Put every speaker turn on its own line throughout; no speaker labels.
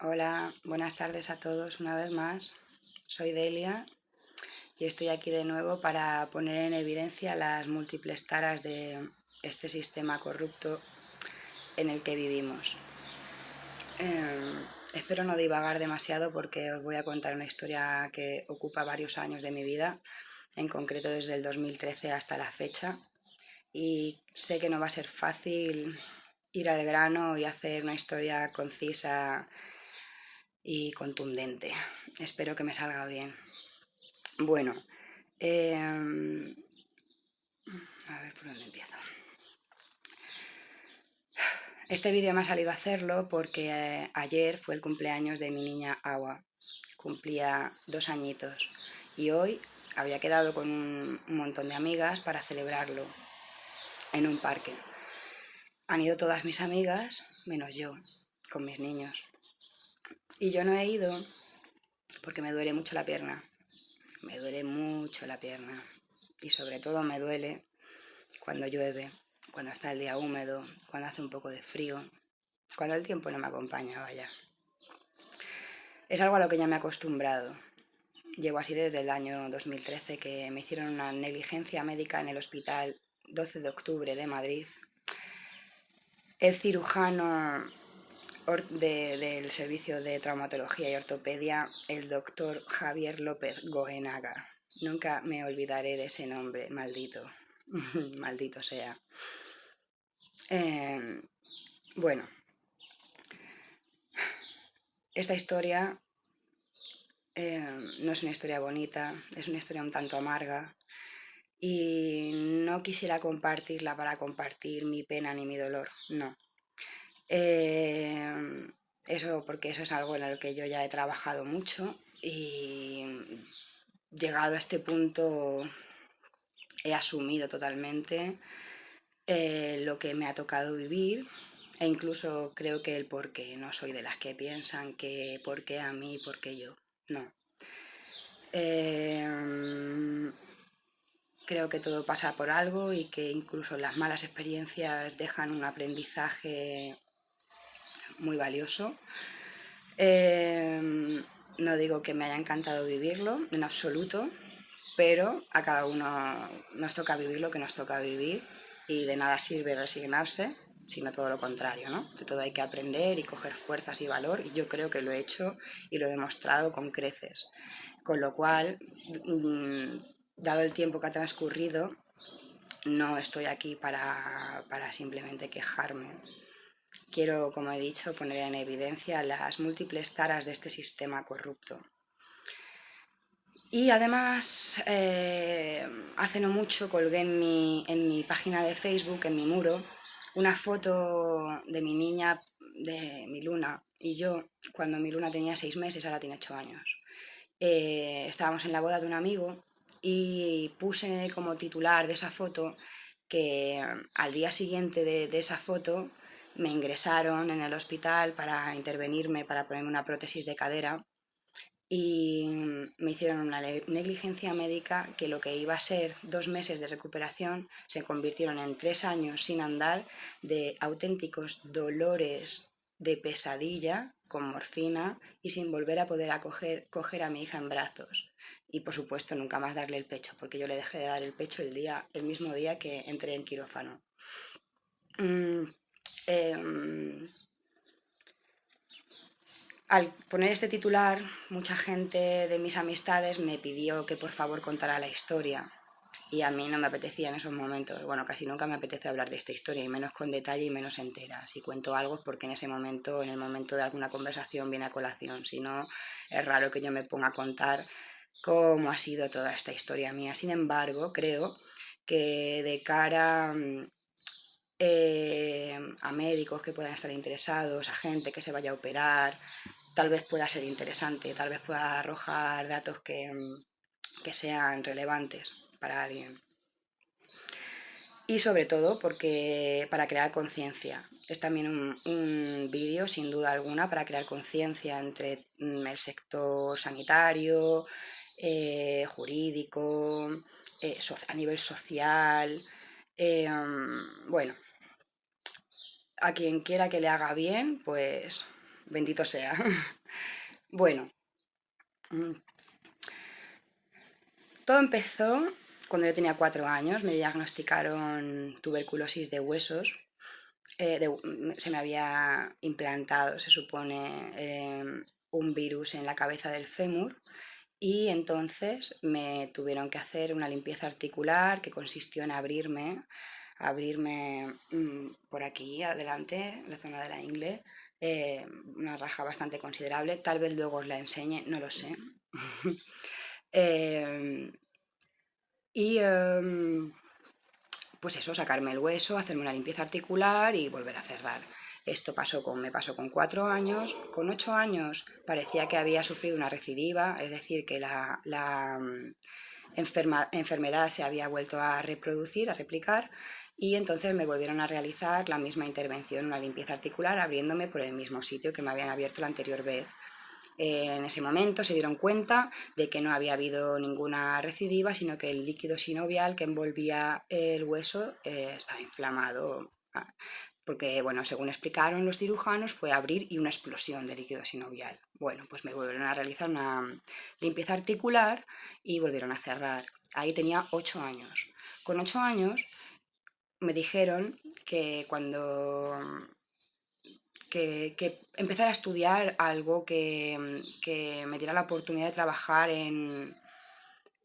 Hola, buenas tardes a todos una vez más. Soy Delia y estoy aquí de nuevo para poner en evidencia las múltiples taras de este sistema corrupto en el que vivimos. Espero no divagar demasiado porque os voy a contar una historia que ocupa varios años de mi vida, en concreto desde el 2013 hasta la fecha, y sé que no va a ser fácil ir al grano y hacer una historia concisa y contundente. Espero que me salga bien. Bueno, a ver por dónde empiezo. Este vídeo me ha salido a hacerlo porque ayer fue el cumpleaños de mi niña Awa. Cumplía 2 añitos y hoy había quedado con un montón de amigas para celebrarlo en un parque. Han ido todas mis amigas, menos yo, con mis niños. Y yo no he ido porque me duele mucho la pierna. Me duele mucho la pierna. Y sobre todo me duele cuando llueve, cuando está el día húmedo, cuando hace un poco de frío, cuando el tiempo no me acompaña, vaya. Es algo a lo que ya me he acostumbrado. Llevo así desde el año 2013, que me hicieron una negligencia médica en el hospital 12 de octubre de Madrid. El cirujano del servicio de traumatología y ortopedia, el doctor Javier López Goenaga. Nunca me olvidaré de ese nombre, maldito. Maldito sea. Bueno, esta historia no es una historia bonita, es una historia un tanto amarga y no quisiera compartirla para compartir mi pena ni mi dolor, no. Porque eso es algo en el que yo ya he trabajado mucho y llegado a este punto he asumido totalmente lo que me ha tocado vivir, e incluso creo que el por qué. No soy de las que piensan que por qué a mí, por qué yo. No. Creo que todo pasa por algo y que incluso las malas experiencias dejan un aprendizaje muy valioso. No digo que me haya encantado vivirlo, en absoluto, pero a cada uno nos toca vivir lo que nos toca vivir y de nada sirve resignarse, sino todo lo contrario, ¿no? De todo hay que aprender y coger fuerzas y valor, y yo creo que lo he hecho y lo he demostrado con creces. Con lo cual, dado el tiempo que ha transcurrido, no estoy aquí para simplemente quejarme. Quiero, como he dicho, poner en evidencia las múltiples taras de este sistema corrupto. Y además, hace no mucho colgué en mi página de Facebook, en mi muro, una foto de mi niña, de mi Luna, y yo, cuando mi Luna tenía 6 meses, ahora tiene 8 años. Estábamos en la boda de un amigo y puse como titular de esa foto que al día siguiente de esa foto me ingresaron en el hospital para intervenirme, para ponerme una prótesis de cadera, y me hicieron una negligencia médica que lo que iba a ser 2 meses de recuperación se convirtieron en 3 años sin andar, de auténticos dolores de pesadilla con morfina y sin volver a poder coger a mi hija en brazos. Y por supuesto nunca más darle el pecho, porque yo le dejé de dar el pecho el mismo día que entré en quirófano. Mm, em, Al poner este titular, mucha gente de mis amistades me pidió que por favor contara la historia. Y a mí no me apetecía en esos momentos. Bueno, casi nunca me apetece hablar de esta historia, y menos con detalle y menos entera. Si cuento algo es porque en ese momento, en el momento de alguna conversación, viene a colación. Si no, es raro que yo me ponga a contar cómo ha sido toda esta historia mía. Sin embargo, creo que de cara a médicos que puedan estar interesados, a gente que se vaya a operar, tal vez pueda ser interesante, tal vez pueda arrojar datos que sean relevantes para alguien. Y sobre todo porque para crear conciencia. Es también un vídeo, sin duda alguna, para crear conciencia entre el sector sanitario, jurídico, a nivel social. Bueno, a quien quiera que le haga bien, pues bendito sea. Bueno, mm, todo empezó cuando yo tenía 4 años, me diagnosticaron tuberculosis de huesos. Se me había implantado, se supone, un virus en la cabeza del fémur y entonces me tuvieron que hacer una limpieza articular que consistió en abrirme por aquí adelante, la zona de la ingle, una raja bastante considerable, tal vez luego os la enseñe, no lo sé. Eh, y pues eso, sacarme el hueso, hacerme una limpieza articular y volver a cerrar. Esto me pasó con 4 años. Con 8 años parecía que había sufrido una recidiva, es decir, que la enfermedad se había vuelto a reproducir, a replicar, y entonces me volvieron a realizar la misma intervención, una limpieza articular, abriéndome por el mismo sitio que me habían abierto la anterior vez. En ese momento se dieron cuenta de que no había habido ninguna recidiva, sino que el líquido sinovial que envolvía el hueso estaba inflamado. Porque, bueno, según explicaron los cirujanos, fue abrir y una explosión de líquido sinovial. Bueno, pues me volvieron a realizar una limpieza articular y volvieron a cerrar. Ahí tenía 8 años. Con 8 años me dijeron que que empezara a estudiar algo que me diera la oportunidad de trabajar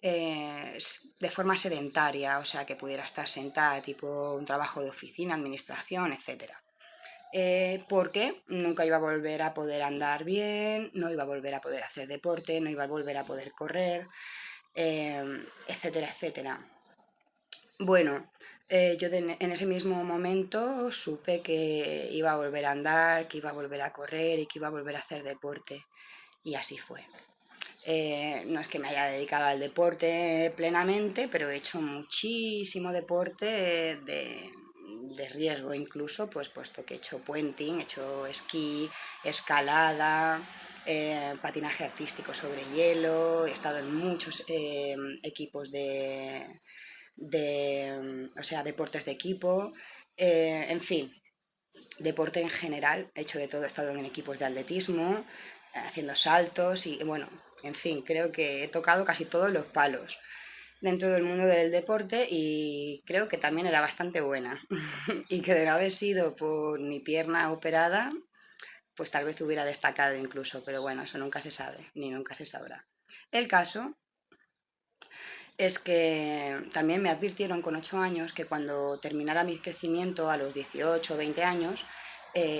de forma sedentaria, o sea, que pudiera estar sentada, tipo un trabajo de oficina, administración, etcétera. Porque nunca iba a volver a poder andar bien, no iba a volver a poder hacer deporte, no iba a volver a poder correr, etcétera, etcétera. Bueno, en ese mismo momento supe que iba a volver a andar, que iba a volver a correr y que iba a volver a hacer deporte. Y así fue. No es que me haya dedicado al deporte plenamente, pero he hecho muchísimo deporte de riesgo incluso, pues puesto que he hecho puenting, he hecho esquí, escalada, patinaje artístico sobre hielo, he estado en muchos equipos o sea, deportes de equipo, en fin, deporte en general, he hecho de todo, he estado en equipos de atletismo, haciendo saltos y bueno, en fin, creo que he tocado casi todos los palos dentro del mundo del deporte y creo que también era bastante buena y que de no haber sido por mi pierna operada, pues tal vez hubiera destacado incluso, pero bueno, eso nunca se sabe, ni nunca se sabrá. El caso es que también me advirtieron con 8 años que cuando terminara mi crecimiento a los 18 o 20 años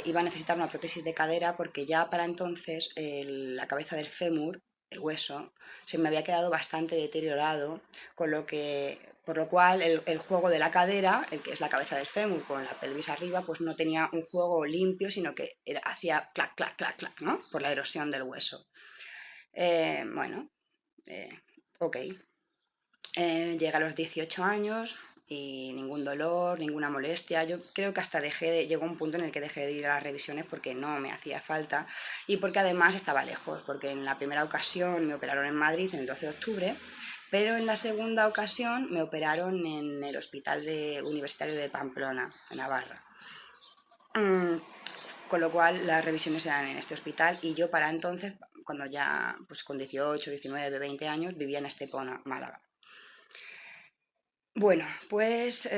iba a necesitar una prótesis de cadera porque ya para entonces la cabeza del fémur, el hueso, se me había quedado bastante deteriorado, por lo cual el juego de la cadera, el que es la cabeza del fémur con la pelvis arriba, pues no tenía un juego limpio, sino que hacía clac, clac, clac, clac, ¿no? Por la erosión del hueso. Bueno, eh, ok. Llegué a los 18 años y ningún dolor, ninguna molestia. Yo creo que hasta llegó un punto en el que dejé de ir a las revisiones porque no me hacía falta y porque además estaba lejos, porque en la primera ocasión me operaron en Madrid en el 12 de octubre, pero en la segunda ocasión me operaron en el Hospital Universitario de Pamplona, en Navarra. Mm, con lo cual las revisiones eran en este hospital y yo para entonces, cuando ya pues con 18, 19, 20 años, vivía en Estepona, Málaga. Bueno, pues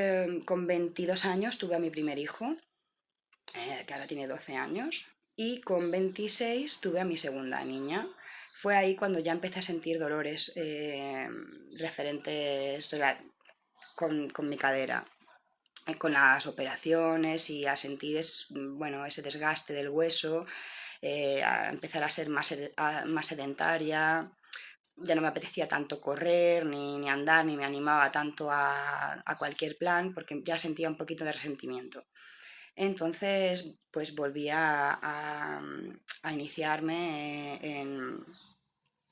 con 22 años tuve a mi primer hijo, que ahora tiene 12 años, y con 26 tuve a mi segunda niña. Fue ahí cuando ya empecé a sentir dolores referentes con mi cadera, con las operaciones y a sentir bueno, ese desgaste del hueso, a empezar a ser más sedentaria, ya no me apetecía tanto correr, ni andar, ni me animaba tanto a cualquier plan, porque ya sentía un poquito de resentimiento. Entonces, pues volví a iniciarme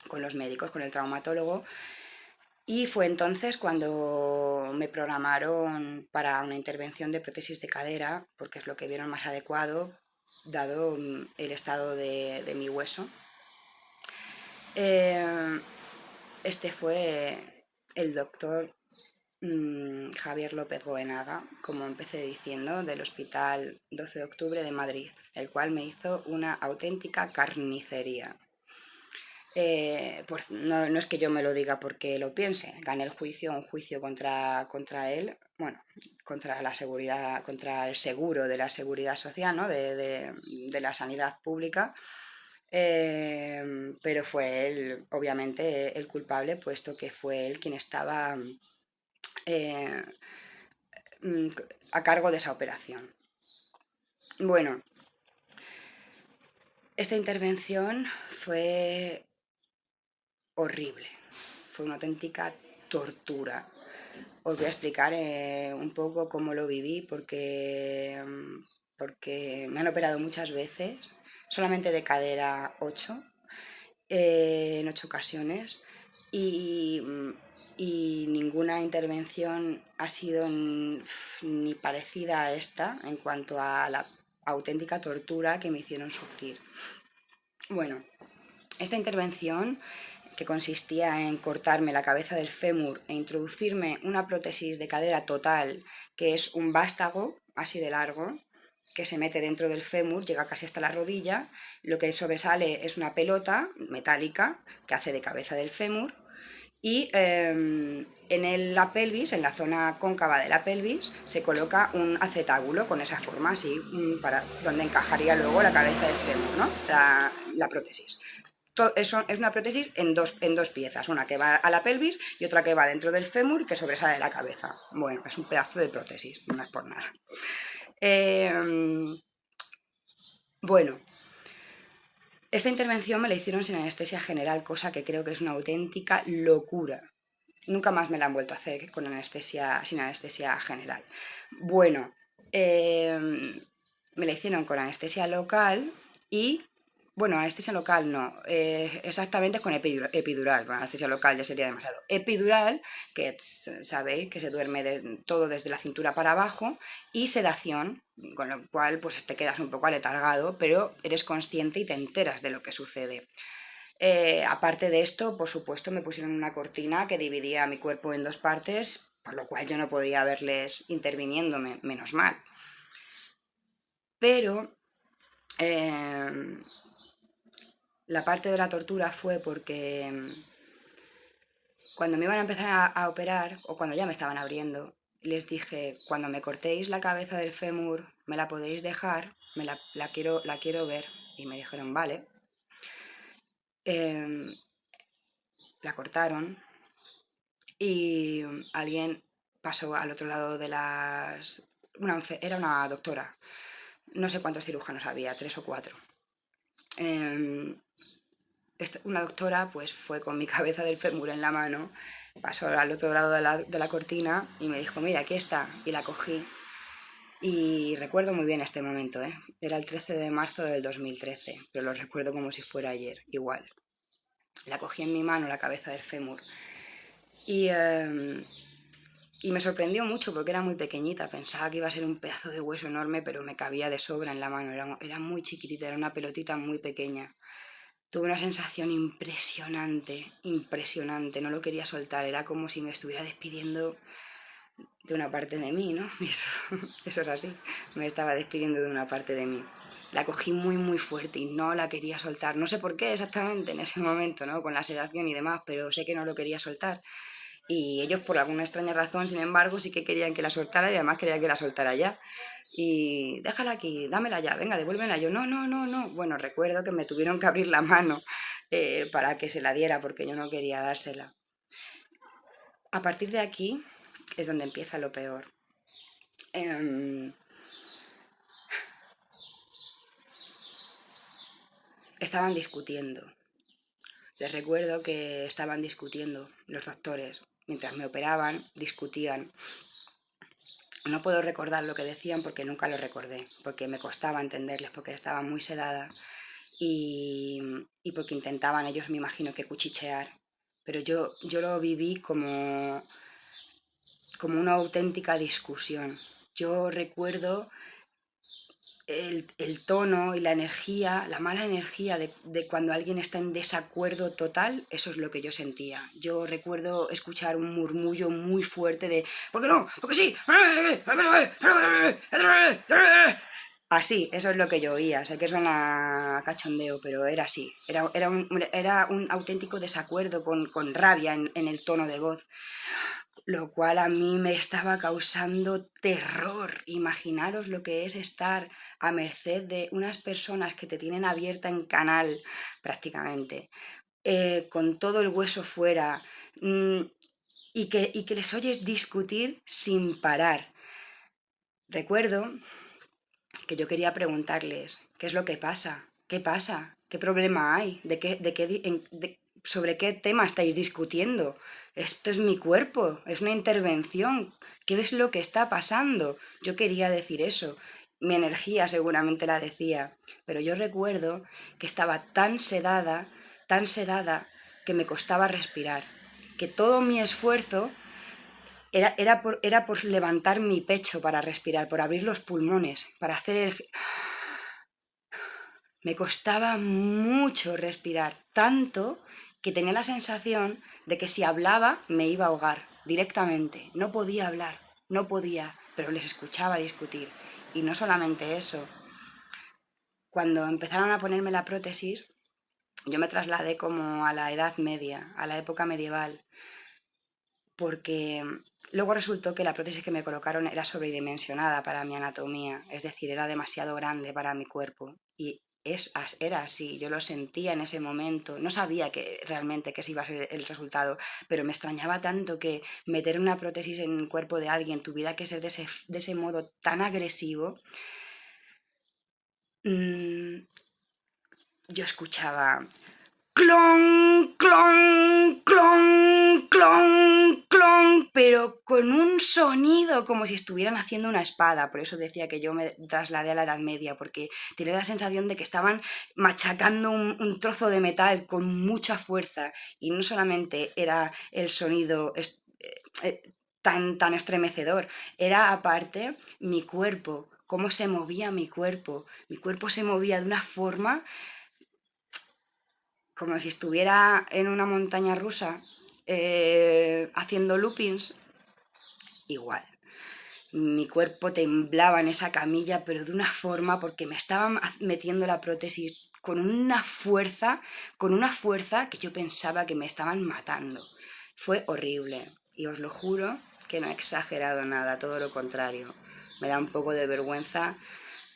con los médicos, con el traumatólogo, y fue entonces cuando me programaron para una intervención de prótesis de cadera, porque es lo que vieron más adecuado, dado el estado de mi hueso. Este fue el doctor Javier López Goenaga, como empecé diciendo, del Hospital 12 de Octubre de Madrid, el cual me hizo una auténtica carnicería. Pues no es que yo me lo diga porque lo piense, gané el juicio, un juicio contra él, bueno, contra la seguridad, contra el seguro de la seguridad social, ¿no? De la sanidad pública, pero fue él, obviamente, el culpable, puesto que fue él quien estaba eh, a cargo de esa operación. Bueno, esta intervención fue horrible, fue una auténtica tortura. Os voy a explicar un poco cómo lo viví porque me han operado muchas veces, solamente de cadera 8, en 8 ocasiones, y, y ninguna intervención ha sido ni parecida a esta en cuanto a la auténtica tortura que me hicieron sufrir. Bueno, esta intervención, que consistía en cortarme la cabeza del fémur e introducirme una prótesis de cadera total, que es un vástago así de largo, que se mete dentro del fémur, llega casi hasta la rodilla, lo que sobresale es una pelota metálica que hace de cabeza del fémur, y la pelvis, en la zona cóncava de la pelvis, se coloca un acetábulo con esa forma así, para donde encajaría luego la cabeza del fémur, ¿no? La prótesis. Eso es una prótesis en dos piezas, una que va a la pelvis y otra que va dentro del fémur, que sobresale de la cabeza. Bueno, es un pedazo de prótesis, no es por nada. Bueno, esta intervención me la hicieron sin anestesia general, cosa que creo que es una auténtica locura. Nunca más me la han vuelto a hacer sin anestesia general. Bueno, me la hicieron con anestesia local y, bueno, anestesia local no, exactamente es con epidural. Bueno, anestesia local ya sería demasiado. Epidural, que sabéis que se duerme todo desde la cintura para abajo, y sedación, con lo cual pues te quedas un poco aletargado, pero eres consciente y te enteras de lo que sucede. Aparte de esto, por supuesto, me pusieron una cortina que dividía mi cuerpo en dos partes, por lo cual yo no podía verles interviniéndome, menos mal. Pero la parte de la tortura fue porque cuando me iban a empezar a operar, o cuando ya me estaban abriendo, les dije: cuando me cortéis la cabeza del fémur, me la podéis dejar, la quiero ver. Y me dijeron: vale. La cortaron y alguien pasó al otro lado de era una doctora, no sé cuántos cirujanos había, 3 o 4. Una doctora pues fue con mi cabeza del fémur en la mano, pasó al otro lado de la cortina y me dijo: mira, aquí está. Y la cogí y recuerdo muy bien este momento, ¿eh? Era el 13 de marzo del 2013, pero lo recuerdo como si fuera ayer, igual. La cogí en mi mano, la cabeza del fémur, y me sorprendió mucho porque era muy pequeñita. Pensaba que iba a ser un pedazo de hueso enorme, pero me cabía de sobra en la mano. Era muy chiquitita, era una pelotita muy pequeña. Tuve una sensación impresionante, impresionante. No lo quería soltar. Era como si me estuviera despidiendo de una parte de mí, ¿no? Eso es así. Me estaba despidiendo de una parte de mí. La cogí muy, muy fuerte y no la quería soltar. No sé por qué exactamente en ese momento, ¿no? Con la sedación y demás, pero sé que no lo quería soltar. Y ellos, por alguna extraña razón, sin embargo, sí que querían que la soltara, y además querían que la soltara ya. Y déjala aquí, dámela ya, venga, devuélvela. Yo: no, no, no, no. Bueno, recuerdo que me tuvieron que abrir la mano para que se la diera, porque yo no quería dársela. A partir de aquí es donde empieza lo peor. Estaban discutiendo. Les recuerdo que estaban discutiendo los doctores. Mientras me operaban, discutían. No puedo recordar lo que decían porque nunca lo recordé, porque me costaba entenderles, porque estaba muy sedada y, porque intentaban ellos, me imagino, que cuchichear. Pero yo lo viví como una auténtica discusión. Yo recuerdo el tono y la energía, la mala energía de cuando alguien está en desacuerdo total, eso es lo que yo sentía. Yo recuerdo escuchar un murmullo muy fuerte de ¿por qué no? ¿Por qué sí? Así, eso es lo que yo oía. Sé que suena a cachondeo, pero era así. Era un auténtico desacuerdo con rabia en el tono de voz, lo cual a mí me estaba causando terror. Imaginaros lo que es estar a merced de unas personas que te tienen abierta en canal prácticamente, con todo el hueso fuera, mm, y que les oyes discutir sin parar. Recuerdo que yo quería preguntarles, ¿qué es lo que pasa? ¿Qué pasa? ¿Qué problema hay? ¿Sobre qué tema estáis discutiendo? Esto es mi cuerpo, es una intervención. ¿Qué es lo que está pasando? Yo quería decir eso. Mi energía seguramente la decía, pero yo recuerdo que estaba tan sedada, que me costaba respirar, que todo mi esfuerzo era por levantar mi pecho para respirar, por abrir los pulmones, para hacer el... Me costaba mucho respirar, tanto que tenía la sensación de que si hablaba me iba a ahogar directamente. No podía hablar, no podía, pero les escuchaba discutir. Y no solamente eso, cuando empezaron a ponerme la prótesis, yo me trasladé como a la Edad Media, a la época medieval, porque luego resultó que la prótesis que me colocaron era sobredimensionada para mi anatomía, es decir, era demasiado grande para mi cuerpo. Y era así, yo lo sentía en ese momento, no sabía que realmente que ese iba a ser el resultado, pero me extrañaba tanto que meter una prótesis en el cuerpo de alguien tuviera que ser de ese modo tan agresivo. Mm, yo escuchaba clon, clon, clon, clon, clon, pero con un sonido como si estuvieran haciendo una espada. Por eso decía que yo me trasladé a la Edad Media, porque tenía la sensación de que estaban machacando un trozo de metal con mucha fuerza, y no solamente era el sonido tan estremecedor, era aparte mi cuerpo, cómo se movía mi cuerpo. Mi cuerpo se movía de una forma como si estuviera en una montaña rusa, haciendo loopings, igual. Mi cuerpo temblaba en esa camilla, pero de una forma, porque me estaban metiendo la prótesis con una fuerza que yo pensaba que me estaban matando. Fue horrible, y os lo juro que no he exagerado nada, todo lo contrario. Me da un poco de vergüenza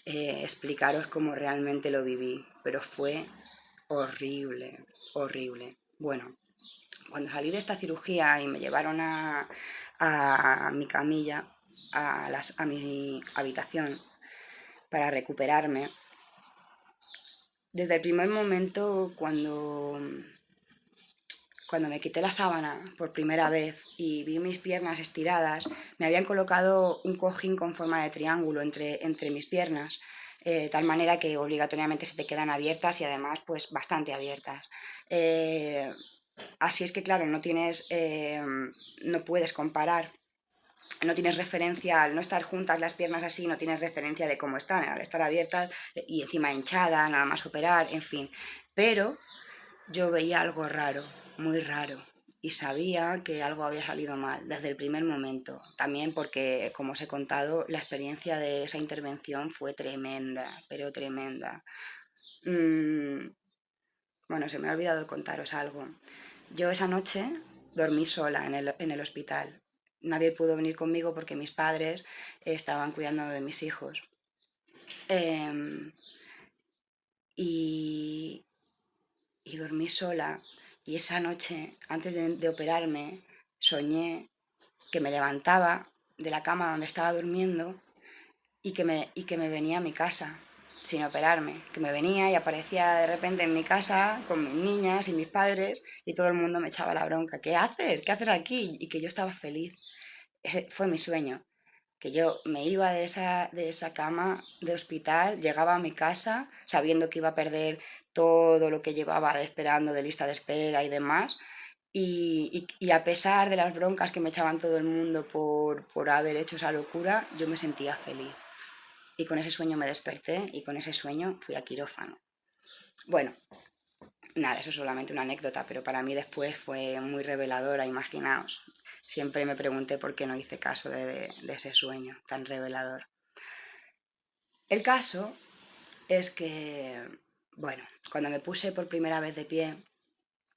explicaros cómo realmente lo viví, pero fue horrible, horrible. Bueno, cuando salí de esta cirugía y me llevaron a mi camilla, a mi habitación, para recuperarme, desde el primer momento cuando me quité la sábana por primera vez y vi mis piernas estiradas, me habían colocado un cojín con forma de triángulo entre mis piernas, de tal manera que obligatoriamente se te quedan abiertas, y además pues bastante abiertas. Así es que claro, no puedes comparar, no tienes referencia. Al no estar juntas las piernas así, no tienes referencia de cómo están, al estar abiertas y encima hinchada, nada más operar, en fin. Pero yo veía algo raro, muy raro, y sabía que algo había salido mal desde el primer momento. También porque, como os he contado, la experiencia de esa intervención fue tremenda, pero tremenda. Bueno, se me ha olvidado contaros algo. Yo esa noche dormí sola en el hospital. Nadie pudo venir conmigo porque mis padres estaban cuidando de mis hijos. Em, y, y dormí sola, y esa noche, antes de operarme, soñé que me levantaba de la cama donde estaba durmiendo, y que me venía a mi casa sin operarme, que me venía y aparecía de repente en mi casa con mis niñas y mis padres, y todo el mundo me echaba la bronca. ¿Qué haces? ¿Qué haces aquí? Y que yo estaba feliz. Ese fue mi sueño, que yo me iba de esa cama de hospital, llegaba a mi casa sabiendo que iba a perder todo lo que llevaba esperando de lista de espera y demás, y a pesar de las broncas que me echaban todo el mundo por haber hecho esa locura, yo me sentía feliz. y con ese sueño me desperté y con ese sueño fui a quirófano. Bueno, nada, eso es solamente una anécdota, pero para mí después fue muy reveladora, imaginaos. Siempre me pregunté por qué no hice caso de ese sueño tan revelador. El caso es que, bueno, cuando me puse por primera vez de pie,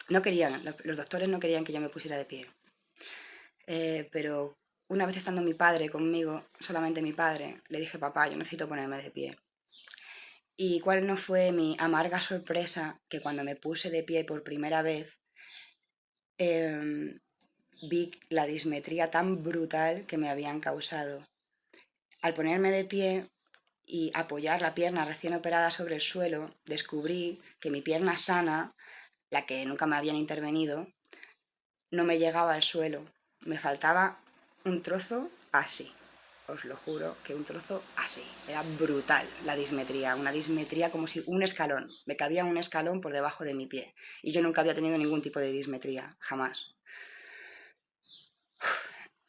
no querían, los doctores no querían que yo me pusiera de pie. Pero una vez estando mi padre conmigo, solamente mi padre, le dije, papá, yo necesito ponerme de pie. Y cuál no fue mi amarga sorpresa que cuando me puse de pie por primera vez, vi la dismetría tan brutal que me habían causado. Al ponerme de pie y apoyar la pierna recién operada sobre el suelo, descubrí que mi pierna sana, la que nunca me habían intervenido, no me llegaba al suelo. Me faltaba un trozo así. Os lo juro que un trozo así. Era brutal la dismetría. Una dismetría como si un escalón. Me cabía un escalón por debajo de mi pie. Y yo nunca había tenido ningún tipo de dismetría. Jamás.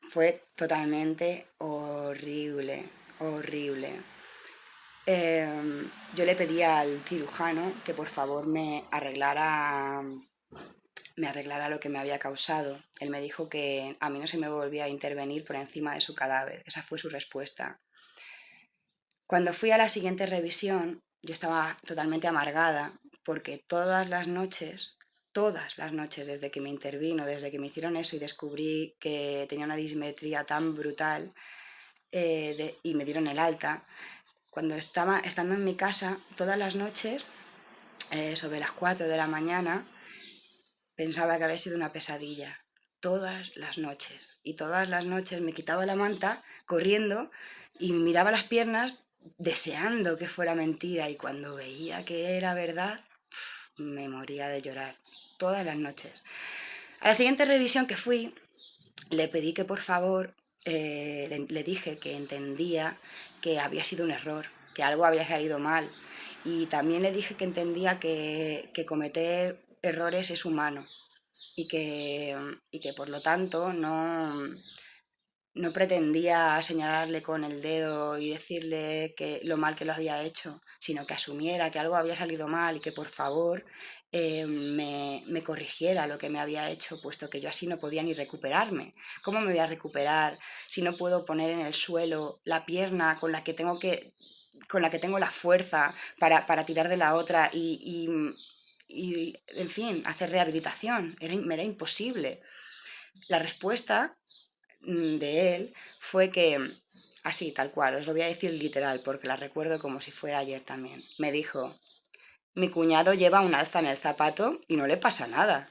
Fue totalmente horrible. Horrible. Yo le pedí al cirujano que por favor me arreglara lo que me había causado. Él me dijo que a mí no se me volvía a intervenir por encima de su cadáver. Esa fue su respuesta. Cuando fui a la siguiente revisión, yo estaba totalmente amargada porque todas las noches desde que me intervino, desde que me hicieron eso y descubrí que tenía una dismetría tan brutal y me dieron el alta, cuando estaba estando en mi casa, todas las noches, sobre las 4 de la mañana, pensaba que había sido una pesadilla. Todas las noches. Y todas las noches me quitaba la manta corriendo y miraba las piernas deseando que fuera mentira. Y cuando veía que era verdad, me moría de llorar. Todas las noches. A la siguiente revisión que fui, le pedí que por favor, le dije que entendía que había sido un error, que algo había salido mal. Y también le dije que entendía que cometer errores es humano y que por lo tanto no pretendía señalarle con el dedo y decirle que lo mal que lo había hecho, sino que asumiera que algo había salido mal y que por favor me corrigiera lo que me había hecho, puesto que yo así no podía ni recuperarme. ¿Cómo me voy a recuperar si no puedo poner en el suelo la pierna con la que tengo la fuerza para tirar de la otra en fin, hacer rehabilitación? Me era imposible. La respuesta de él fue que, así, tal cual, os lo voy a decir literal, porque la recuerdo como si fuera ayer también. Me dijo, mi cuñado lleva un alza en el zapato y no le pasa nada.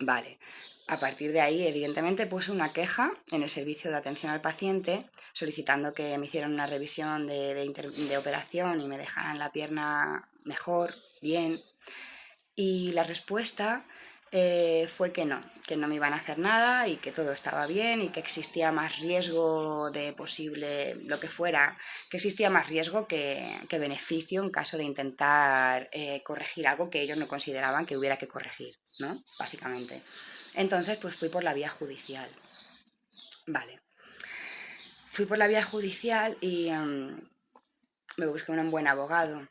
Vale. A partir de ahí, evidentemente, puse una queja en el servicio de atención al paciente solicitando que me hicieran una revisión de operación y me dejaran la pierna mejor, bien. Y la respuesta fue que no me iban a hacer nada y que todo estaba bien y que existía más riesgo de posible, lo que fuera, que existía más riesgo que beneficio en caso de intentar corregir algo que ellos no consideraban que hubiera que corregir, ¿no? Básicamente. Entonces, pues fui por la vía judicial. Vale. Fui por la vía judicial y me busqué un buen abogado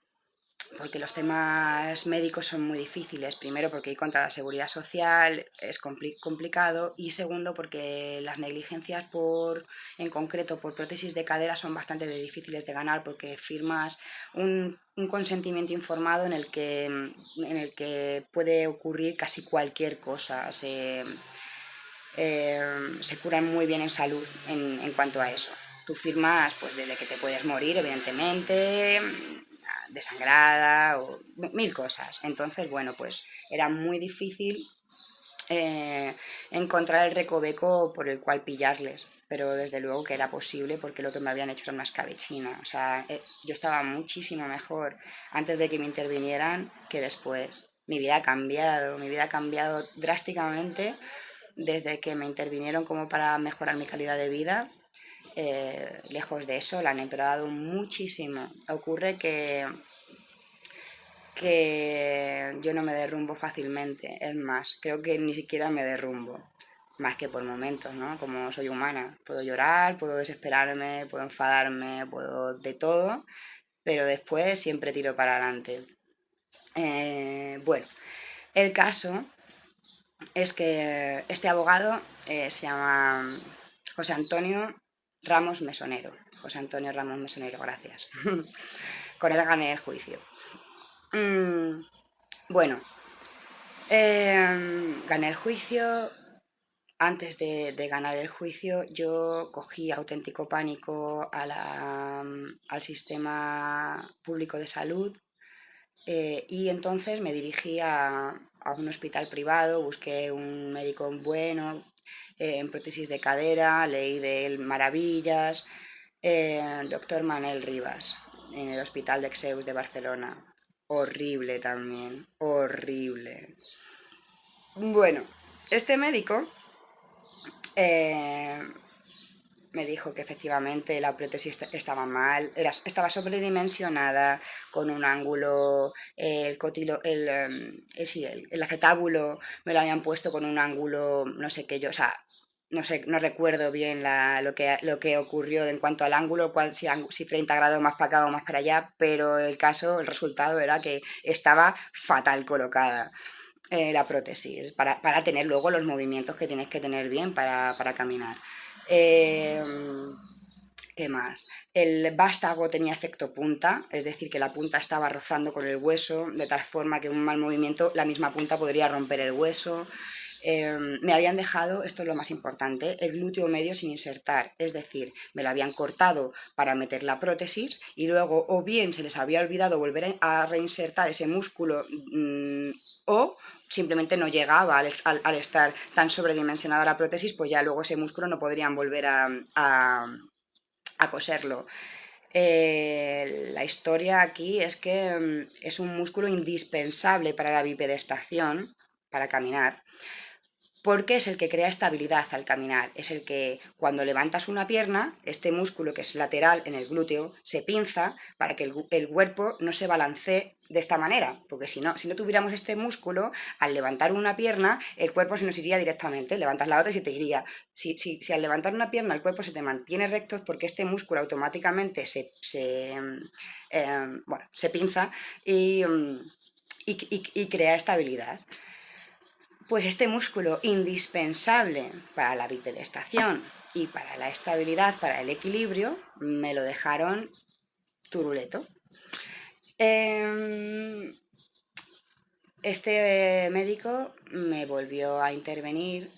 porque los temas médicos son muy difíciles. Primero porque ir contra la seguridad social es complicado y segundo porque las negligencias en concreto por prótesis de cadera son bastante difíciles de ganar porque firmas un consentimiento informado en el que puede ocurrir casi cualquier cosa. Se curan muy bien en salud en cuanto a eso. Tú firmas pues desde que te puedes morir, evidentemente, desangrada o mil cosas. Entonces, bueno, pues era muy difícil eh, encontrar el recoveco por el cual pillarles, pero desde luego que era posible porque lo que me habían hecho era una escabechina. O sea, yo estaba muchísimo mejor antes de que me intervinieran que después. Mi vida ha cambiado drásticamente desde que me intervinieron como para mejorar mi calidad de vida. Lejos de eso, la han empeorado muchísimo. Ocurre que yo no me derrumbo fácilmente, es más, creo que ni siquiera me derrumbo. más que por momentos, ¿no? Como soy humana, puedo llorar, puedo desesperarme, puedo enfadarme, puedo de todo, pero después siempre tiro para adelante. Bueno, el caso es que este abogado se llama José Antonio Ramos Mesonero. José Antonio Ramos Mesonero, gracias. Con él gané el juicio. Mm, bueno, gané el juicio. Antes de ganar el juicio, yo cogí auténtico pánico al sistema público de salud, y entonces me dirigí a un hospital privado, busqué un médico bueno, en prótesis de cadera, leí de él maravillas, doctor Manel Rivas, en el Hospital de Exeus de Barcelona. Horrible también, horrible. Bueno, este médico eh, me dijo que efectivamente la prótesis estaba mal, estaba sobredimensionada, con un ángulo, sí, el acetábulo me lo habían puesto con un ángulo, no sé qué yo, o sea, no sé, no recuerdo bien lo que ocurrió en cuanto al ángulo, si 30 grados más para acá o más para allá, pero el resultado era que estaba fatal colocada. La prótesis, para tener luego los movimientos que tienes que tener bien para caminar. Eh, ¿Qué más? El vástago tenía efecto punta, es decir, que la punta estaba rozando con el hueso, de tal forma que un mal movimiento, la misma punta podría romper el hueso. Me habían dejado, esto es lo más importante, el glúteo medio sin insertar, es decir, me lo habían cortado para meter la prótesis y luego o bien se les había olvidado volver a reinsertar ese músculo, o simplemente no llegaba al estar tan sobredimensionada la prótesis, pues ya luego ese músculo no podrían volver a coserlo. La historia aquí es que es un músculo indispensable para la bipedestación, para caminar, porque es el que crea estabilidad al caminar, es el que cuando levantas una pierna, este músculo que es lateral en el glúteo se pinza para que el cuerpo no se balancee de esta manera, porque si no tuviéramos este músculo, al levantar una pierna, el cuerpo se nos iría directamente, levantas la otra y se te iría. Si al levantar una pierna el cuerpo se te mantiene recto, es porque este músculo automáticamente se pinza y crea estabilidad. Pues este músculo indispensable para la bipedestación y para la estabilidad, para el equilibrio, me lo dejaron turuleto. Este médico me volvió a intervenir,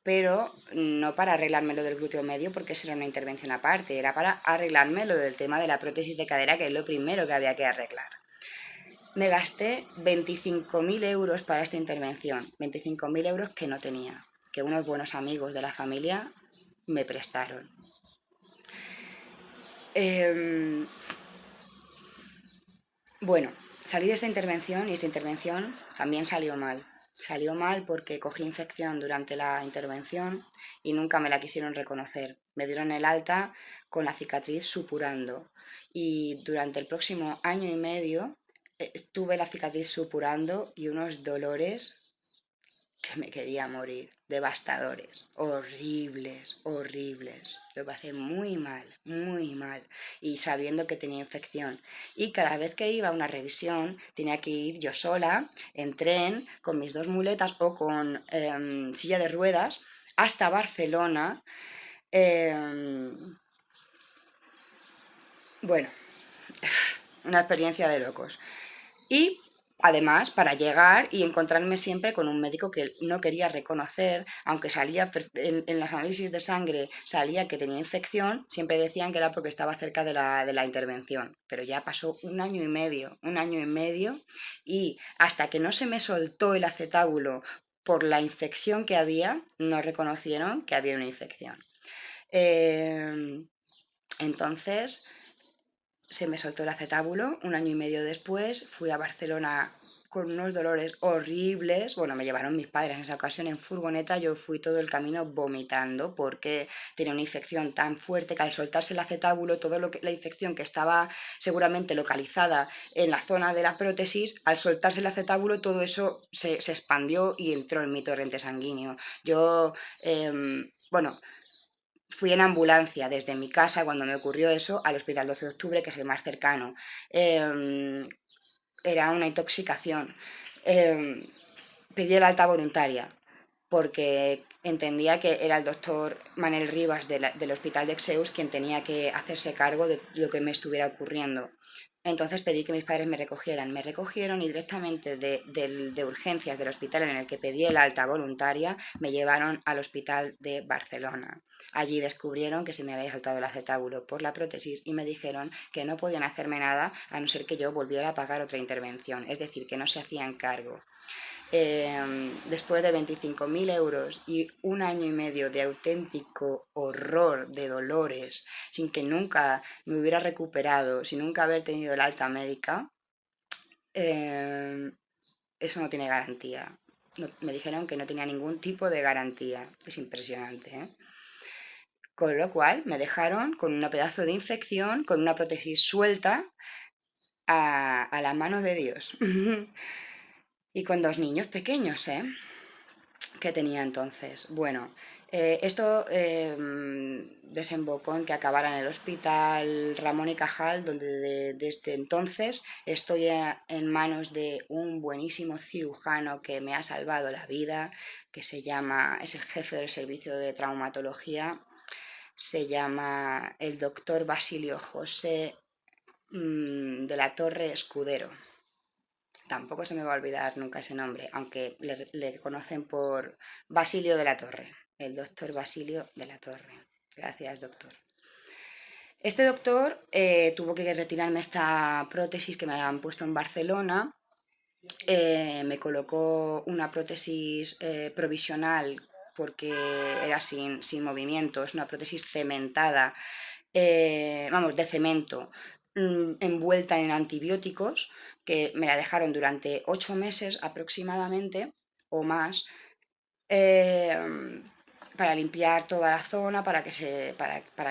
pero no para arreglarme lo del glúteo medio, porque eso era una intervención aparte, era para arreglarme lo del tema de la prótesis de cadera, que es lo primero que había que arreglar. Me gasté 25.000 euros para esta intervención, 25.000 euros que no tenía, que unos buenos amigos de la familia me prestaron. Bueno, salí de esta intervención y esta intervención también salió mal. Salió mal porque cogí infección durante la intervención y nunca me la quisieron reconocer. Me dieron el alta con la cicatriz supurando. Y durante el próximo año y medio tuve la cicatriz supurando y unos dolores que me quería morir, devastadores, horribles, horribles. Lo pasé muy mal, muy mal, y sabiendo que tenía infección. Y cada vez que iba a una revisión tenía que ir yo sola, en tren, con mis dos muletas o con silla de ruedas, hasta Barcelona. Bueno, una experiencia de locos. Y además, para llegar y encontrarme siempre con un médico que no quería reconocer, aunque salía en los análisis de sangre, salía que tenía infección, siempre decían que era porque estaba cerca de la intervención. Pero ya pasó un año y medio, y hasta que no se me soltó el acetábulo por la infección que había, no reconocieron que había una infección. Entonces se me soltó el acetábulo. Un año y medio después fui a Barcelona con unos dolores horribles. Bueno, me llevaron mis padres en esa ocasión en furgoneta, yo fui todo el camino vomitando porque tenía una infección tan fuerte que al soltarse el acetábulo, la infección que estaba seguramente localizada en la zona de la prótesis, al soltarse el acetábulo todo eso se expandió y entró en mi torrente sanguíneo. Yo, bueno, fui en ambulancia desde mi casa cuando me ocurrió eso al Hospital 12 de Octubre, que es el más cercano. Era una intoxicación. Eh, Pedí el alta voluntaria porque entendía que era el doctor Manel Rivas del Hospital de Exeus quien tenía que hacerse cargo de lo que me estuviera ocurriendo. Entonces pedí que mis padres me recogieran. Me recogieron y directamente de urgencias del hospital en el que pedí el alta voluntaria me llevaron al hospital de Barcelona. Allí descubrieron que se me había saltado el acetábulo por la prótesis y me dijeron que no podían hacerme nada a no ser que yo volviera a pagar otra intervención, es decir, que no se hacían cargo. Después de 25.000 euros y un año y medio de auténtico horror, de dolores, sin que nunca me hubiera recuperado, sin nunca haber tenido el alta médica, eh, eso no tiene garantía. Me dijeron que no tenía ningún tipo de garantía. Es impresionante, ¿eh? Con lo cual me dejaron con un pedazo de infección, con una prótesis suelta, a la mano de Dios. Y con dos niños pequeños, ¿eh? Que tenía entonces. Bueno, esto desembocó en que acabara en el hospital Ramón y Cajal, donde desde entonces estoy en manos de un buenísimo cirujano que me ha salvado la vida, que es el jefe del servicio de traumatología, se llama el doctor Basilio José de la Torre Escudero. Tampoco se me va a olvidar nunca ese nombre, aunque le conocen por Basilio de la Torre, el doctor Basilio de la Torre. Gracias, doctor. Este doctor tuvo que retirarme esta prótesis que me habían puesto en Barcelona. Me colocó una prótesis provisional porque era sin movimiento, es una prótesis cementada, vamos, de cemento, envuelta en antibióticos, que me la dejaron durante 8 meses aproximadamente o más, eh, para limpiar toda la zona, para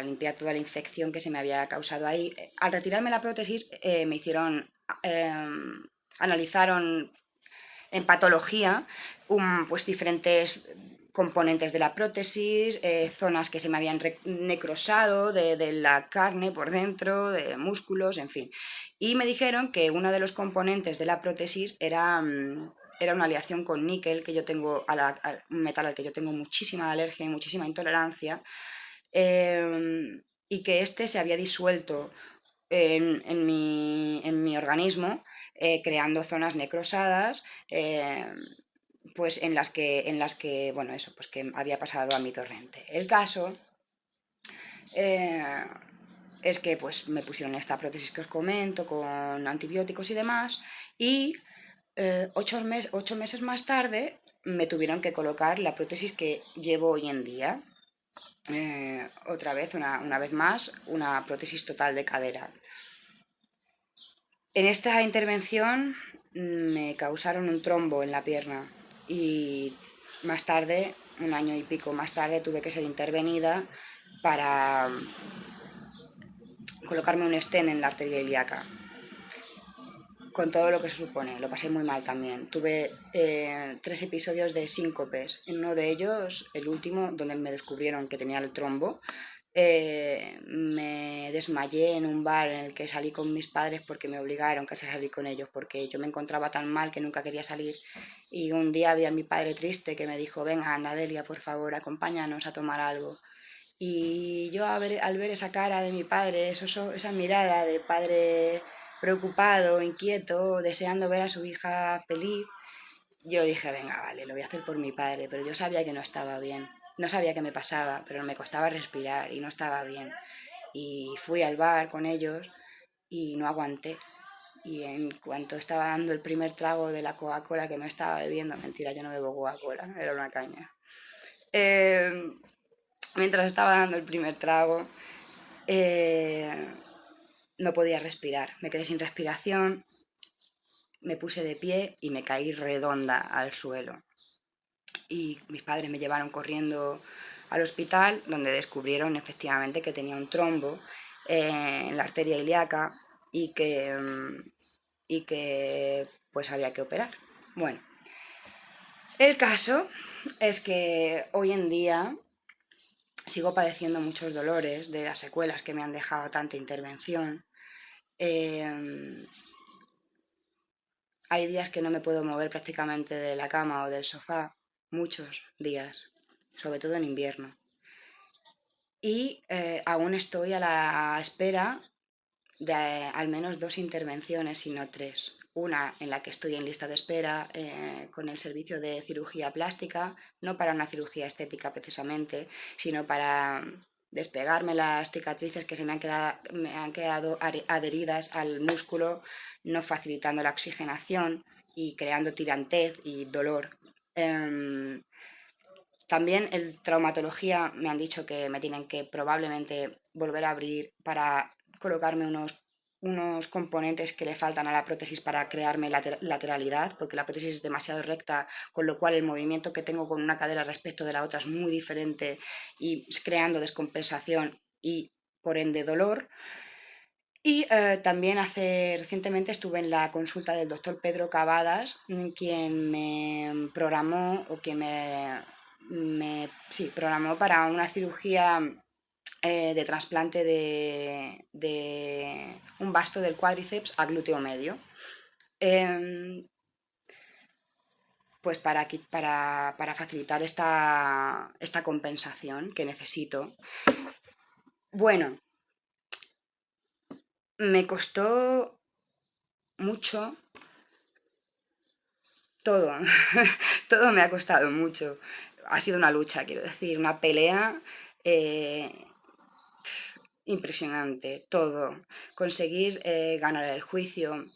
limpiar toda la infección que se me había causado ahí. Al retirarme la prótesis me hicieron, analizaron en patología pues diferentes componentes de la prótesis, zonas que se me habían necrosado de la carne por dentro, de músculos, en fin. Y me dijeron que uno de los componentes de la prótesis era una aleación con níquel, que yo tengo, un metal al que yo tengo muchísima alergia y muchísima intolerancia, y que este se había disuelto en mi organismo, creando zonas necrosadas, pues en las que, bueno, eso, pues que había pasado a mi torrente. El caso eh, es que pues me pusieron esta prótesis que os comento con antibióticos y demás, y 8 meses más tarde me tuvieron que colocar la prótesis que llevo hoy en día. Otra vez, una vez más, una prótesis total de cadera. En esta intervención me causaron un trombo en la pierna y más tarde, un año y pico más tarde, tuve que ser intervenida para colocarme un stent en la arteria ilíaca, con todo lo que se supone. Lo pasé muy mal también. Tuve 3 episodios de síncopes. En uno de ellos, el último, donde me descubrieron que tenía el trombo, me desmayé en un bar en el que salí con mis padres porque me obligaron casi a salir con ellos, porque yo me encontraba tan mal que nunca quería salir. Y un día vi a mi padre triste que me dijo: venga, anda, Delia, por favor, acompáñanos a tomar algo. Y yo al ver esa cara de mi padre, esa mirada de padre preocupado, inquieto, deseando ver a su hija feliz, yo dije: venga, vale, lo voy a hacer por mi padre. Pero yo sabía que no estaba bien, no sabía qué me pasaba, pero me costaba respirar y no estaba bien. Y fui al bar con ellos y no aguanté. Y en cuanto estaba dando el primer trago de la Coca-Cola que me estaba bebiendo, mentira, yo no bebo Coca-Cola, era una caña. Eh, Mientras estaba dando el primer trago, no podía respirar, me quedé sin respiración me puse de pie y me caí redonda al suelo. Y mis padres me llevaron corriendo al hospital, donde descubrieron efectivamente que tenía un trombo en la arteria ilíaca y que pues había que operar. Bueno, el caso es que hoy en día sigo padeciendo muchos dolores de las secuelas que me han dejado tanta intervención. Hay días que no me puedo mover prácticamente de la cama o del sofá, muchos días, sobre todo en invierno. Y aún estoy a la espera de al menos 2 intervenciones, si no 3. Una en la que estoy en lista de espera con el servicio de cirugía plástica, no para una cirugía estética precisamente, sino para despegarme las cicatrices que me han quedado adheridas al músculo, no facilitando la oxigenación y creando tirantez y dolor. También en traumatología me han dicho que me tienen que probablemente volver a abrir para colocarme unos componentes que le faltan a la prótesis para crearme lateralidad, porque la prótesis es demasiado recta, con lo cual el movimiento que tengo con una cadera respecto de la otra es muy diferente y creando descompensación y por ende dolor. Y también recientemente estuve en la consulta del doctor Pedro Cavadas, quien me programó o quien sí, programó para una cirugía de trasplante de un vasto del cuádriceps a glúteo medio. Pues para facilitar esta compensación que necesito. Bueno, me costó mucho todo, todo me ha costado mucho. Ha sido una lucha, quiero decir, una pelea eh, impresionante, todo. Conseguir ganar el juicio,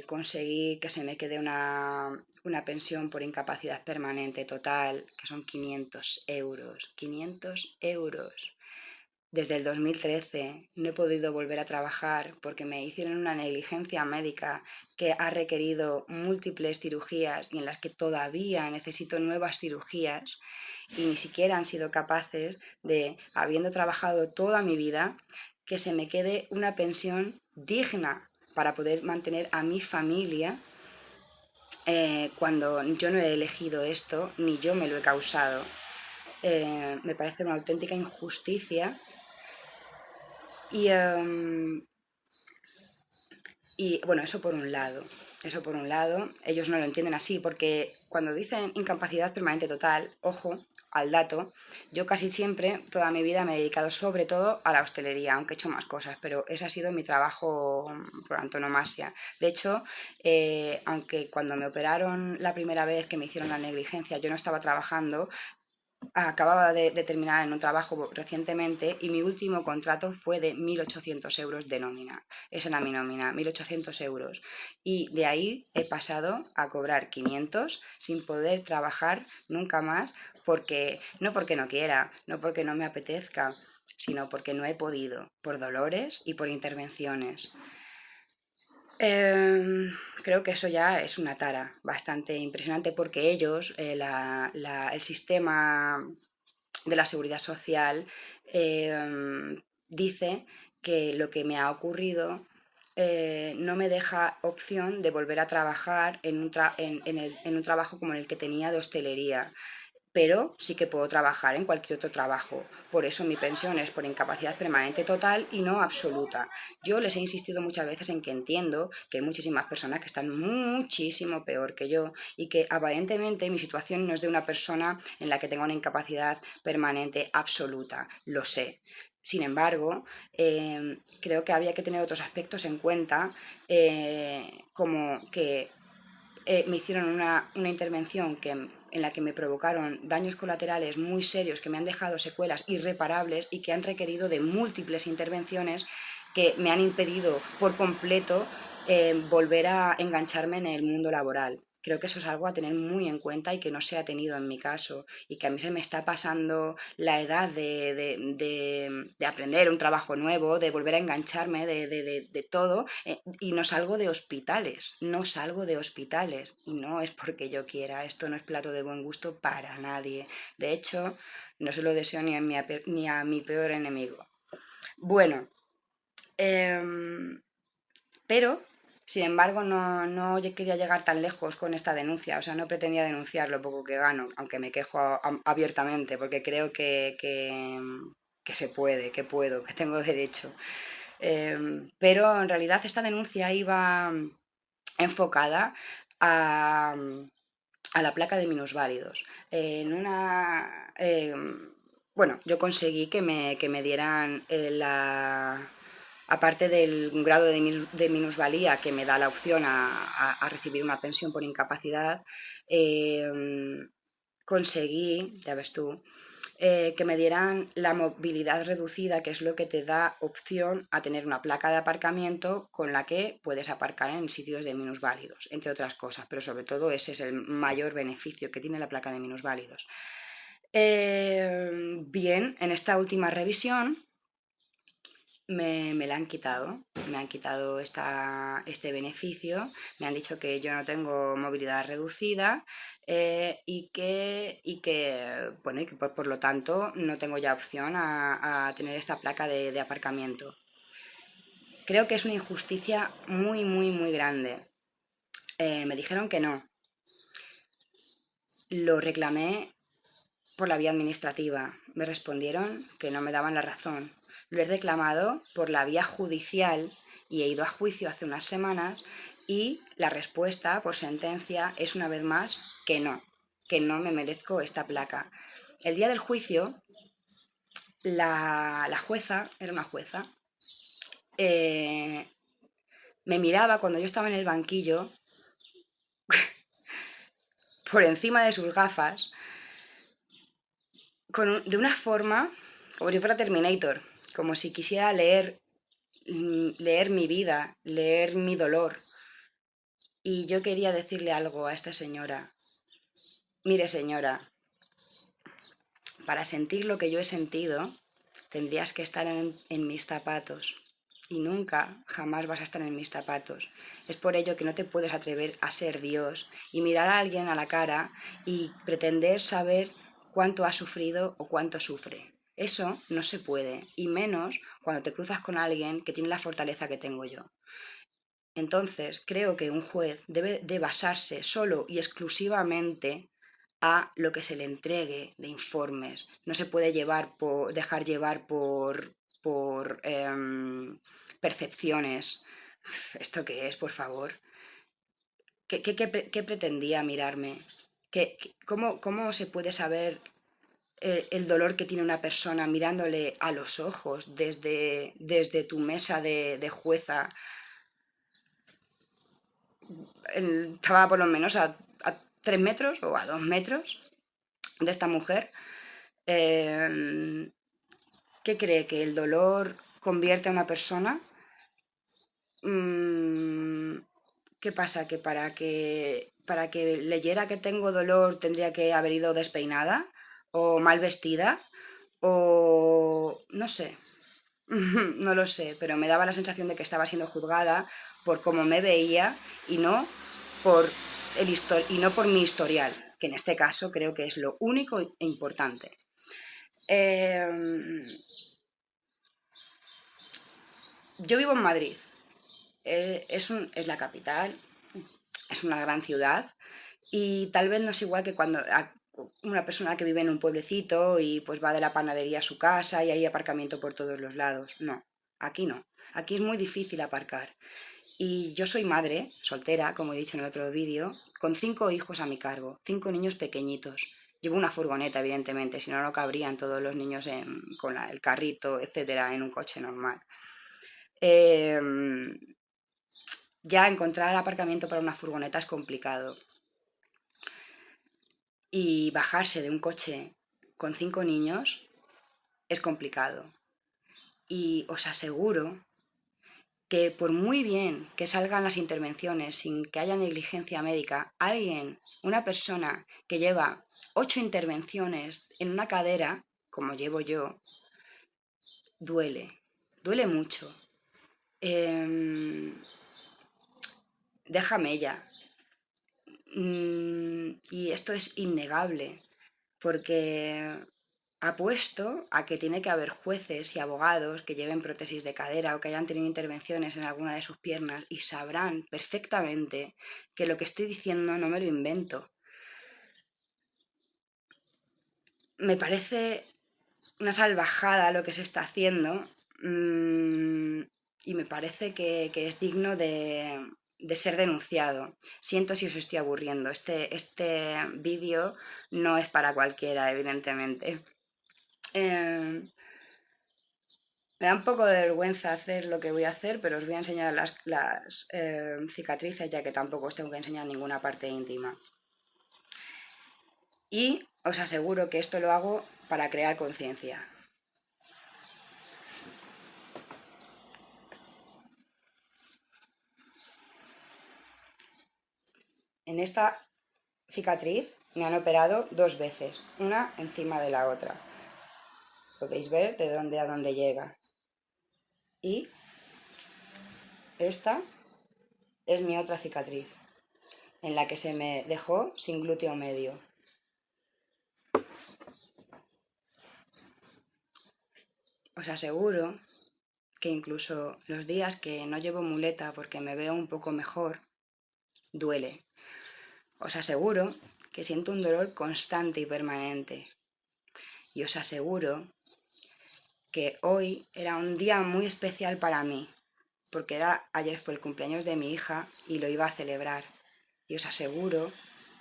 conseguir que se me quede una pensión por incapacidad permanente total, que son 500 euros. 500 euros. Desde el 2013 no he podido volver a trabajar porque me hicieron una negligencia médica que ha requerido múltiples cirugías y en las que todavía necesito nuevas cirugías y ni siquiera han sido capaces de, habiendo trabajado toda mi vida, que se me quede una pensión digna para poder mantener a mi familia cuando yo no he elegido esto ni yo me lo he causado. Me parece una auténtica injusticia. Y bueno, eso por un lado. Eso por un lado, ellos no lo entienden así, porque cuando dicen incapacidad permanente total, ojo al dato, yo casi siempre, toda mi vida me he dedicado sobre todo a la hostelería, aunque he hecho más cosas, pero ese ha sido mi trabajo por antonomasia. De hecho, aunque cuando me operaron la primera vez que me hicieron la negligencia yo no estaba trabajando, acababa de terminar en un trabajo recientemente y mi último contrato fue de 1.800 euros de nómina. Esa era mi nómina, 1.800 euros. Y de ahí he pasado a cobrar 500 sin poder trabajar nunca más, no porque no quiera, no porque no me apetezca, sino porque no he podido, por dolores y por intervenciones. Creo que eso ya es una tara bastante impresionante porque ellos, el sistema de la seguridad social, dice que lo que me ha ocurrido no me deja opción de volver a trabajar en un trabajo como el que tenía de hostelería, pero sí que puedo trabajar en cualquier otro trabajo. Por eso mi pensión es por incapacidad permanente total y no absoluta. Yo les he insistido muchas veces en que entiendo que hay muchísimas personas que están muchísimo peor que yo y que aparentemente mi situación no es de una persona en la que tenga una incapacidad permanente absoluta. Lo sé. Sin embargo, creo que había que tener otros aspectos en cuenta, como que me hicieron una intervención en la que me provocaron daños colaterales muy serios que me han dejado secuelas irreparables y que han requerido de múltiples intervenciones que me han impedido por completo volver a engancharme en el mundo laboral. Creo que eso es algo a tener muy en cuenta y que no se ha tenido en mi caso, y que a mí se me está pasando la edad de aprender un trabajo nuevo, de volver a engancharme de todo, y no salgo de hospitales, no salgo de hospitales, y no es porque yo quiera, esto no es plato de buen gusto para nadie. De hecho, no se lo deseo ni a mi peor enemigo. Bueno, em, pero, sin embargo, no quería llegar tan lejos con esta denuncia, o sea, no pretendía denunciar lo poco que gano, aunque me quejo abiertamente, porque creo que se puede, que puedo, que tengo derecho. Pero en realidad esta denuncia iba enfocada a, a la placa de minusválidos. Bueno, yo conseguí que me dieran aparte del grado de minusvalía que me da la opción a recibir una pensión por incapacidad, eh, conseguí, ya ves tú, que me dieran la movilidad reducida, que es lo que te da opción a tener una placa de aparcamiento con la que puedes aparcar en sitios de minusválidos, entre otras cosas, pero sobre todo ese es el mayor beneficio que tiene la placa de minusválidos. Bien, en esta última revisión me la me han quitado este beneficio, me han dicho que yo no tengo movilidad reducida, bueno, y que por lo tanto no tengo ya opción a tener esta placa de aparcamiento. Creo que es una injusticia muy, muy, muy grande. Me dijeron que no. Lo reclamé por la vía administrativa. Me respondieron que no me daban la razón. Lo he reclamado por la vía judicial y he ido a juicio hace unas semanas, y la respuesta por sentencia es una vez más que no me merezco esta placa. El día del juicio, la jueza, era una jueza, eh, me miraba cuando yo estaba en el banquillo por encima de sus gafas de una forma como si fuera Terminator, como si quisiera leer mi vida, leer mi dolor. Y yo quería decirle algo a esta señora. Mire, señora, para sentir lo que yo he sentido, tendrías que estar en mis zapatos. Y nunca, jamás vas a estar en mis zapatos. Es por ello que no te puedes atrever a ser Dios y mirar a alguien a la cara y pretender saber cuánto ha sufrido o cuánto sufre. Eso no se puede, y menos cuando te cruzas con alguien que tiene la fortaleza que tengo yo. Entonces, creo que un juez debe de basarse solo y exclusivamente a lo que se le entregue de informes. No se puede dejar llevar por percepciones. ¿Esto qué es, por favor? ¿Qué pretendía mirarme? Cómo se puede saber el dolor que tiene una persona mirándole a los ojos desde tu mesa de jueza? Estaba por lo menos a 3 metros o a 2 metros de esta mujer. ¿Qué cree? ¿Que el dolor convierte a una persona? ¿Qué pasa? ¿Que para que leyera que tengo dolor tendría que haber ido despeinada o mal vestida? O no sé, no lo sé, pero me daba la sensación de que estaba siendo juzgada por cómo me veía, y no por y no por mi historial, que en este caso creo que es lo único e importante. Eh, yo vivo en Madrid, es la capital, es una gran ciudad, y tal vez no es igual que cuando una persona que vive en un pueblecito y pues va de la panadería a su casa y hay aparcamiento por todos los lados. No, aquí no. Aquí es muy difícil aparcar. Y yo soy madre, soltera, como he dicho en el otro vídeo, con 5 hijos a mi cargo, 5 niños pequeñitos. Llevo una furgoneta, evidentemente, si no, no cabrían todos los niños con el carrito, etcétera, en un coche normal. Em, ya encontrar aparcamiento para una furgoneta es complicado. Y bajarse de un coche con 5 niños es complicado. Y os aseguro que por muy bien que salgan las intervenciones sin que haya negligencia médica, alguien, una persona que lleva 8 intervenciones en una cadera, como llevo yo, duele mucho. Déjame ya. Y esto es innegable, porque apuesto a que tiene que haber jueces y abogados que lleven prótesis de cadera o que hayan tenido intervenciones en alguna de sus piernas y sabrán perfectamente que lo que estoy diciendo no me lo invento. Me parece una salvajada lo que se está haciendo, y me parece que es digno de ser denunciado. Siento si os estoy aburriendo. Este vídeo no es para cualquiera, evidentemente. Me da un poco de vergüenza hacer lo que voy a hacer, pero os voy a enseñar las cicatrices, ya que tampoco os tengo que enseñar ninguna parte íntima. Y os aseguro que esto lo hago para crear conciencia. En esta cicatriz me han operado 2 veces, una encima de la otra. Podéis ver de dónde a dónde llega. Y esta es mi otra cicatriz, en la que se me dejó sin glúteo medio. Os aseguro que incluso los días que no llevo muleta porque me veo un poco mejor, duele. Os aseguro que siento un dolor constante y permanente. Y os aseguro que hoy era un día muy especial para mí, porque ayer fue el cumpleaños de mi hija y lo iba a celebrar. Y os aseguro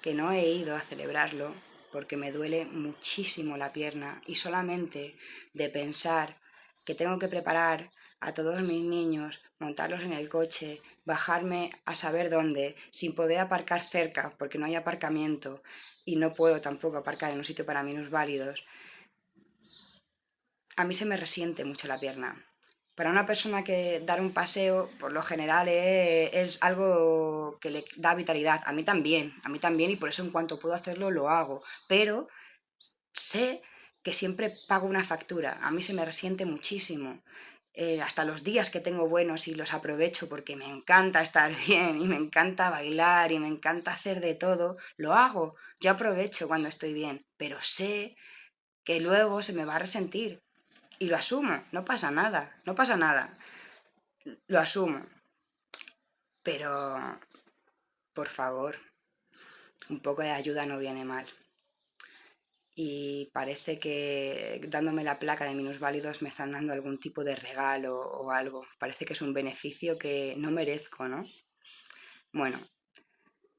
que no he ido a celebrarlo porque me duele muchísimo la pierna, y solamente de pensar que tengo que preparar a todos mis niños, montarlos en el coche, bajarme a saber dónde, sin poder aparcar cerca porque no hay aparcamiento y no puedo tampoco aparcar en un sitio para minusválidos, a mí se me resiente mucho la pierna. Para una persona que dar un paseo, por lo general, es algo que le da vitalidad. A mí también, y por eso en cuanto puedo hacerlo, lo hago. Pero sé que siempre pago una factura. A mí se me resiente muchísimo. Hasta los días que tengo buenos y los aprovecho porque me encanta estar bien y me encanta bailar y me encanta hacer de todo, lo hago. Yo aprovecho cuando estoy bien, pero sé que luego se me va a resentir. Y lo asumo, no pasa nada, no pasa nada. Lo asumo. Pero, por favor, un poco de ayuda no viene mal. Y parece que dándome la placa de minusválidos me están dando algún tipo de regalo o algo. Parece que es un beneficio que no merezco, ¿no? Bueno,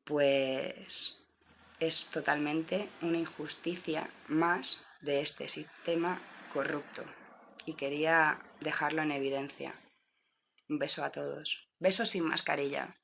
pues es totalmente una injusticia más de este sistema corrupto. Y quería dejarlo en evidencia. Un beso a todos. Besos sin mascarilla.